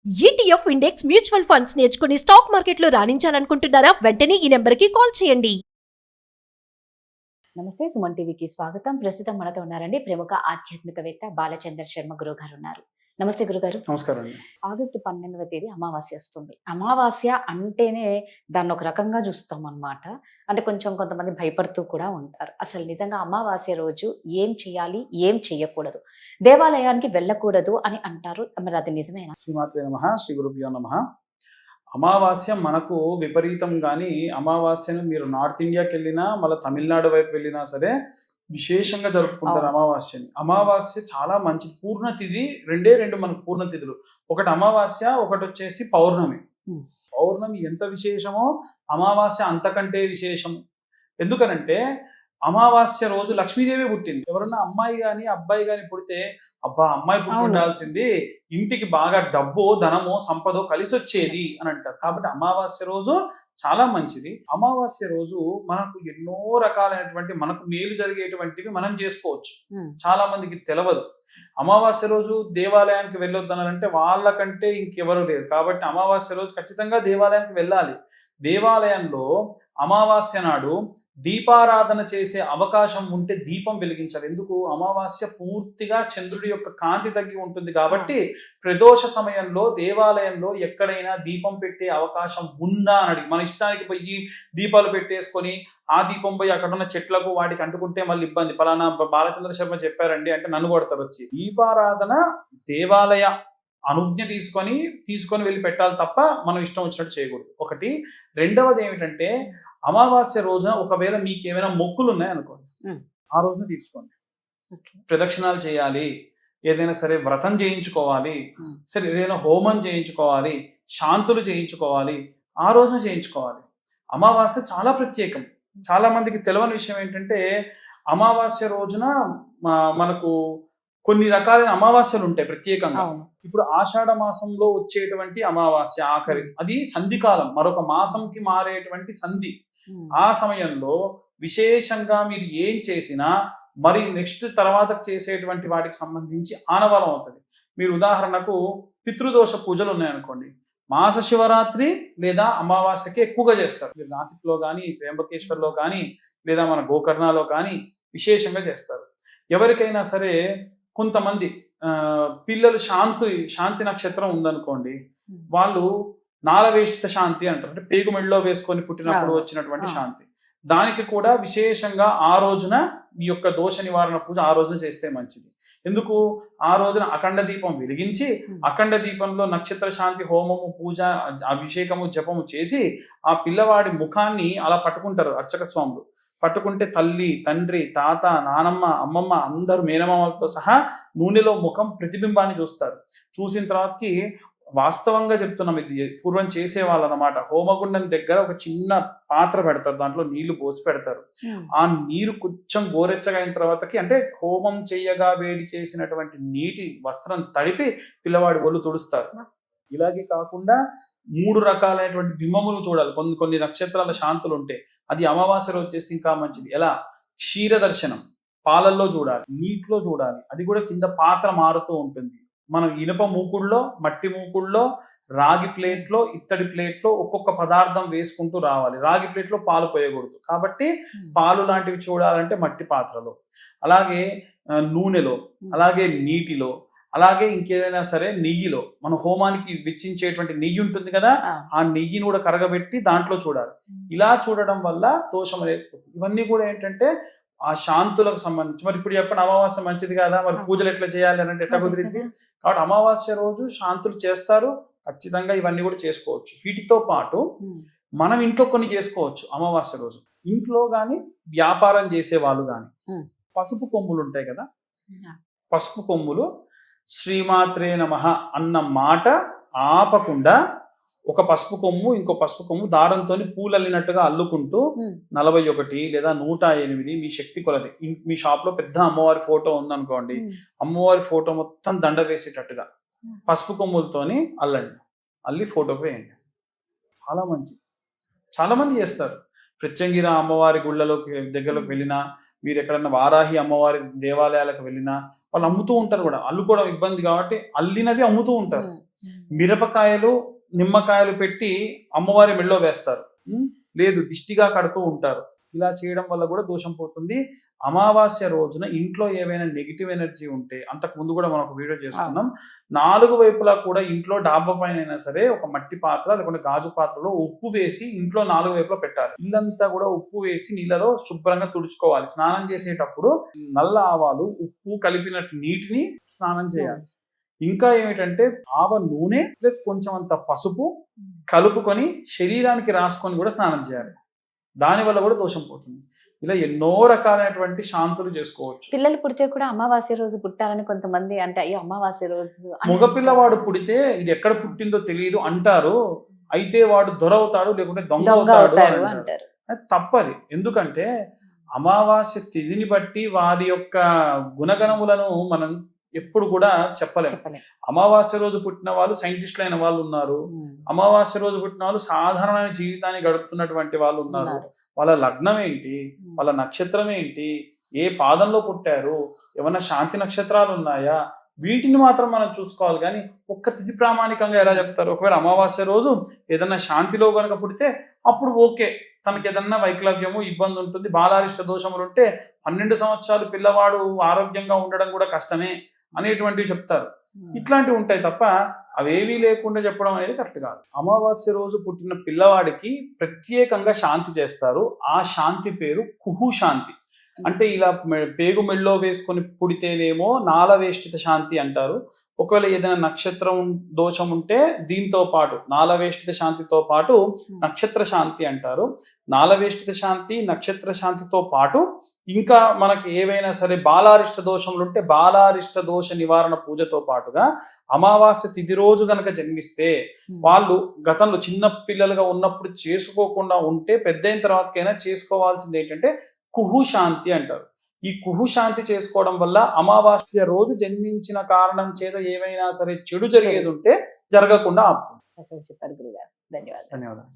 ETF index mutual funds నేర్చుకుని stock మార్కెట్లో రాణించాలనుకుంటున్నారా? వెంటనే ఈ నెంబర్కి కాల్ చేయండి. నమస్తే, సుమన్ టీవీకి స్వాగతం. ప్రస్తుతం మనతో ఉన్నారండి ప్రముఖ ఆధ్యాత్మికవేత్త బాలచంద్ర శర్మ గురుగారు ఉన్నారు. నమస్తే గురుగారు. నమస్కారం అండి. ఆగస్టు 12వ తేదీ అమావాస్య వస్తుంది. అమావాస్య అంటేనే దాన్ని ఒక రకంగా చూస్తాం అన్నమాట. అంటే కొంతమంది భయపడుతూ కూడా ఉంటారు. అసలు నిజంగా అమావాస్య రోజు ఏం చేయాలి, ఏం చేయకూడదు, దేవాలయానికి వెళ్ళకూడదు అని అంటారు. మరి అది నిజమేనా? శ్రీమాత్రే నమః, శ్రీ గురుభ్యో నమః. అమావాస్య మనకు విపరీతం. కానీ అమావాస్యను మీరు నార్త్ ఇండియాకి వెళ్ళినా, మళ్ళీ తమిళనాడు వైపు వెళ్ళినా సరే విశేషంగా జరుపుకుంటారు అమావాస్యని. అమావాస్య చాలా మంచి పూర్ణతిథి. రెండు మనకు పూర్ణతిథులు. ఒకటి అమావాస్య, ఒకటి వచ్చేసి పౌర్ణమి. పౌర్ణమి ఎంత విశేషమో అమావాస్య అంతకంటే విశేషం. ఎందుకనంటే అమావాస్య రోజు లక్ష్మీదేవి పుట్టింది. ఎవరన్నా అమ్మాయి గాని అబ్బాయి గాని పుడితే అబ్బా అమ్మాయి పుట్టి ఉండాల్సింది, ఇంటికి బాగా డబ్బు ధనము సంపద కలిసి వచ్చేది అని అంటారు. కాబట్టి అమావాస్య రోజు చాలా మంచిది. అమావాస్య రోజు మనకు ఎన్నో రకాలైనటువంటి మనకు మేలు జరిగేటువంటివి మనం చేసుకోవచ్చు. చాలా మందికి తెలియదు. అమావాస్య రోజు దేవాలయానికి వెళ్ళొద్దనంటే వాళ్ళకంటే ఇంకెవరు లేరు. కాబట్టి అమావాస్య రోజు ఖచ్చితంగా దేవాలయానికి వెళ్ళాలి. దేవాలయంలో అమావాస్య నాడు దీపారాధన చేసే అవకాశం ఉంటే దీపం వెలిగించాలి. ఎందుకు? అమావాస్య పూర్తిగా చంద్రుడి యొక్క కాంతి తగ్గి ఉంటుంది. కాబట్టి ప్రదోష సమయంలో దేవాలయంలో ఎక్కడైనా దీపం పెట్టే అవకాశం ఉందా అని అడిగి, మన ఇష్టానికి పోయి దీపాలు పెట్టేసుకొని ఆ దీపం పోయి అక్కడ ఉన్న చెట్లకు వాటికి అంటుకుంటే మళ్ళీ ఇబ్బంది. పలానా బాలచంద్ర శర్మ చెప్పారండి అంటే నన్ను కొడతారు వచ్చి. దీపారాధన దేవాలయ అనుజ్ఞ తీసుకొని వెళ్ళి పెట్టాలి తప్ప మనం ఇష్టం వచ్చినట్టు చేయకూడదు. ఒకటి. రెండవది ఏమిటంటే అమావాస్య రోజున ఒకవేళ మీకు ఏమైనా మొక్కులు ఉన్నాయనుకోండి, ఆ రోజున తీర్చుకోండి. ప్రదక్షిణాలు చేయాలి, ఏదైనా సరే వ్రతం చేయించుకోవాలి, సరే ఏదైనా హోమం చేయించుకోవాలి, శాంతులు చేయించుకోవాలి, ఆ రోజున చేయించుకోవాలి. అమావాస్య చాలా ప్రత్యేకం. చాలా మందికి తెలియని విషయం ఏంటంటే అమావాస్య రోజున మనకు కొన్ని రకాలైన అమావాస్యలు ఉంటాయి ప్రత్యేకంగా. ఇప్పుడు ఆషాఢ మాసంలో వచ్చేటువంటి అమావాస్య ఆఖరి, అది సంధికాలం, మరొక మాసంకి మారేటువంటి సంధి. ఆ సమయంలో విశేషంగా మీరు ఏం చేసినా మరి నెక్స్ట్ తర్వాత చేసేటువంటి వాటికి సంబంధించి ఆనవాలం అవుతుంది. మీరు ఉదాహరణకు పితృదోష పూజలు ఉన్నాయనుకోండి, మాస శివరాత్రి లేదా అమావాస్యకి ఎక్కువగా చేస్తారు. మీరు నాసిక్లో కానీ, త్రయంబకేశ్వర్లో కానీ, లేదా మన గోకర్ణలో కానీ విశేషంగా చేస్తారు. ఎవరికైనా సరే కొంతమంది పిల్లలు శాంతి నక్షత్రం ఉందనుకోండి, వాళ్ళు నాలవేష్టిత శాంతి అంటారు. అంటే పేగు మెడలో వేసుకొని పుట్టినప్పుడు వచ్చినటువంటి శాంతి. దానికి కూడా విశేషంగా ఆ రోజున ఈ యొక్క దోష నివారణ పూజ ఆ రోజున చేస్తే మంచిది. ఎందుకు? ఆ రోజున అఖండ దీపం వెలిగించి అఖండ దీపంలో నక్షత్ర శాంతి హోమము, పూజ, అభిషేకము, జపము చేసి ఆ పిల్లవాడి ముఖాన్ని అలా పట్టుకుంటారు అర్చక స్వాములు. పట్టుకుంటే తల్లి, తండ్రి, తాత, నానమ్మ, అమ్మమ్మ అందరూ మేనమామలతో సహా నూనెలో ముఖం ప్రతిబింబాన్ని చూస్తారు. చూసిన తర్వాతకి వాస్తవంగా చెప్తున్నాం, ఇది పూర్వం చేసేవాళ్ళు అన్నమాట. హోమగుండం దగ్గర ఒక చిన్న పాత్ర పెడతారు, దాంట్లో నీళ్లు పోసి పెడతారు. ఆ నీరు కొంచెం గోరెచ్చగా అయిన తర్వాతకి, అంటే హోమం చేయగా వేడి చేసినటువంటి నీటి వస్త్రం తడిపి పిల్లవాడి ఒళ్ళు తుడుస్తారు. ఇలాగే కాకుండా 3 రకాలైనటువంటి బింబములు చూడాలి. కొన్ని నక్షత్రాల శాంతులు ఉంటాయి. అది అమావాస్య రోజు చేస్తే ఇంకా మంచిది. ఎలా? క్షీర దర్శనం పాలల్లో చూడాలి, నీటిలో చూడాలి. అది కూడా కింద పాత్ర మారుతూ ఉంటుంది. మనం ఇనుప మూకుడులో, మట్టి మూకుడులో, రాగి ప్లేట్లో, ఇత్తడి ప్లేట్లో ఒక్కొక్క పదార్థం వేసుకుంటూ రావాలి. రాగి ప్లేట్లో పాలు పోయకూడదు. కాబట్టి పాలు లాంటివి చూడాలంటే మట్టి పాత్రలో, అలాగే నూనెలో, అలాగే నీటిలో, అలాగే ఇంకేదైనా సరే నెయ్యిలో. మన హోమానికి వెచ్చించేటువంటి నెయ్యి ఉంటుంది కదా, ఆ నెయ్యిని కూడా కరగబెట్టి దాంట్లో చూడాలి. ఇలా చూడడం వల్ల దోషం అనేది. ఇవన్నీ కూడా ఏంటంటే ఆ శాంతులకు సంబంధించి. మరి ఇప్పుడు చెప్పండి, అమావాస్య మంచిది కదా, మరి పూజలు ఎట్లా చేయాలి అని అంటే ఎట్లా కుదిరింది? కాబట్టి అమావాస్య రోజు శాంతులు చేస్తారు. ఖచ్చితంగా ఇవన్నీ కూడా చేసుకోవచ్చు. వీటితో పాటు మనం ఇంట్లో కొన్ని చేసుకోవచ్చు. అమావాస్య రోజు ఇంట్లో కానీ, వ్యాపారం చేసే వాళ్ళు కానీ పసుపు కొమ్ములు ఉంటాయి కదా, పసుపు కొమ్ములు శ్రీమాత్రే నమః అన్న మాట ఆపకుండా ఒక పసుపు కొమ్ము ఇంకో పసుపు కొమ్ము దారంతో పూలల్లినట్టుగా అల్లుకుంటూ 41 లేదా 108 మీ శక్తి కొలది. మీ షాప్ లో పెద్ద అమ్మవారి ఫోటో ఉందనుకోండి, అమ్మవారి ఫోటో మొత్తం దండ వేసేటట్టుగా పసుపు కొమ్ములతోని అల్లండి. అల్లి ఫోటోకి వేయండి. చాలా మంచిది. చాలా మంది చేస్తారు. ప్రత్యంగిర అమ్మవారి గుళ్ళలోకి దగ్గరలోకి వెళ్ళినా, మీరు ఎక్కడన్నా వారాహి అమ్మవారి దేవాలయాలకు వెళ్ళినా వాళ్ళు అమ్ముతూ ఉంటారు కూడా. అల్లుకోవడం ఇబ్బంది కాబట్టి అల్లినవి అమ్ముతూ ఉంటారు. మిరపకాయలు నిమ్మకాయలు పెట్టి అమ్మవారి మెళ్ళో వేస్తారు. లేదు దిష్టిగా కడుతూ ఉంటారు. ఇలా చేయడం వల్ల కూడా దోషం పోతుంది. అమావాస్య రోజున ఇంట్లో ఏవైనా నెగిటివ్ ఎనర్జీ ఉంటే, అంతకు ముందు కూడా మనం ఒక వీడియో చేసుకున్నాం, 4 వైపులా కూడా ఇంట్లో డాబా పైన అయినా సరే ఒక మట్టి పాత్ర లేకుంటే గాజు పాత్రలో ఉప్పు వేసి ఇంట్లో 4 వైపులా పెట్టాలి. ఇల్లంతా కూడా ఉప్పు వేసి నీళ్ళలో శుభ్రంగా తుడుచుకోవాలి. స్నానం చేసేటప్పుడు నల్ల ఆవాలు ఉప్పు కలిపిన నీటిని స్నానం చేయాలి. ఇంకా ఏమిటంటే ఆవ నూనె ప్లస్ కొంచెం అంత పసుపు కలుపుకొని శరీరానికి రాసుకొని కూడా స్నానం చేయాలి. దానివల్ల కూడా దోషం పోతుంది. ఇలా ఎన్నో రకాలైనటువంటి శాంతులు చేసుకోవచ్చు. పిల్లలు పుడితే కూడా అమావాస్య రోజు పుట్టాలని కొంతమంది అంటే అయ్యో అమావాస్య రోజు మగపిల్లవాడు పుడితే ఇది ఎక్కడ పుట్టిందో తెలియదు అంటారు. అయితే వాడు దొరవుతాడు లేకుంటే దొంగ అవుతాడు అంటారు. తప్పది. ఎందుకంటే అమావాస్య తిథిని బట్టి వారి యొక్క గుణగణములను మనం ఎప్పుడు కూడా చెప్పలేము. అమావాస్య రోజు పుట్టిన వాళ్ళు సైంటిస్టులు అయిన వాళ్ళు ఉన్నారు. అమావాస్య రోజు పుట్టిన వాళ్ళు సాధారణమైన జీవితాన్ని గడుపుతున్నటువంటి వాళ్ళు ఉన్నారు. వాళ్ళ లగ్నం ఏంటి, వాళ్ళ నక్షత్రం ఏంటి, ఏ పాదంలో పుట్టారు, ఏమన్నా శాంతి నక్షత్రాలు ఉన్నాయా, వీటిని మాత్రం మనం చూసుకోవాలి. కానీ ఒక్క తిథి ప్రామాణికంగా ఎలా చెప్తారు? ఒకవేళ అమావాస్య రోజు ఏదన్నా శాంతిలో కనుక పుడితే అప్పుడు ఓకే, తనకి ఏదన్నా వైకలవ్యము ఇబ్బంది ఉంటుంది, బాలారిష్ట దోషములు ఉంటే 12 సంవత్సరాలు పిల్లవాడు ఆరోగ్యంగా ఉండడం కూడా కష్టమే అనేటువంటివి చెప్తారు. ఇట్లాంటివి ఉంటాయి తప్ప అవేవీ లేకుండా చెప్పడం అనేది కరెక్ట్ కాదు. అమావాస్య రోజు పుట్టిన పిల్లవాడికి ప్రత్యేకంగా శాంతి చేస్తారు. ఆ శాంతి పేరు కుహు శాంతి. అంటే ఇలా పేగు మెళ్ళో వేసుకొని పుడితేనేమో నాలవేష్టిత శాంతి అంటారు. ఒకవేళ ఏదైనా నక్షత్రం దోషం ఉంటే దీంతో పాటు నాలవేష్టిత శాంతితో పాటు నక్షత్ర శాంతి అంటారు. నాలవేష్టిత శాంతి నక్షత్ర శాంతితో పాటు ఇంకా మనకి ఏవైనా సరే బాలారిష్ట దోషములు ఉంటే బాలారిష్ట దోష నివారణ పూజతో పాటుగా అమావాస్య తిథి రోజు గనక జన్మిస్తే వాళ్ళు గతంలో చిన్న పిల్లలుగా ఉన్నప్పుడు చేసుకోకుండా ఉంటే పెద్ద అయిన తర్వాతకైనా చేసుకోవాల్సింది ఏంటంటే కుహు శాంతి అంటారు. ఈ కుహు శాంతి చేసుకోవడం వల్ల అమావాస్య రోజు జన్మించిన కారణం చేత ఏవైనా సరే చెడు జరిగేది ఉంటే జరగకుండా ఆపుతుంది. చెప్పారు గురుగారు. ధన్యవాదాలు. ధన్యవాదాలు.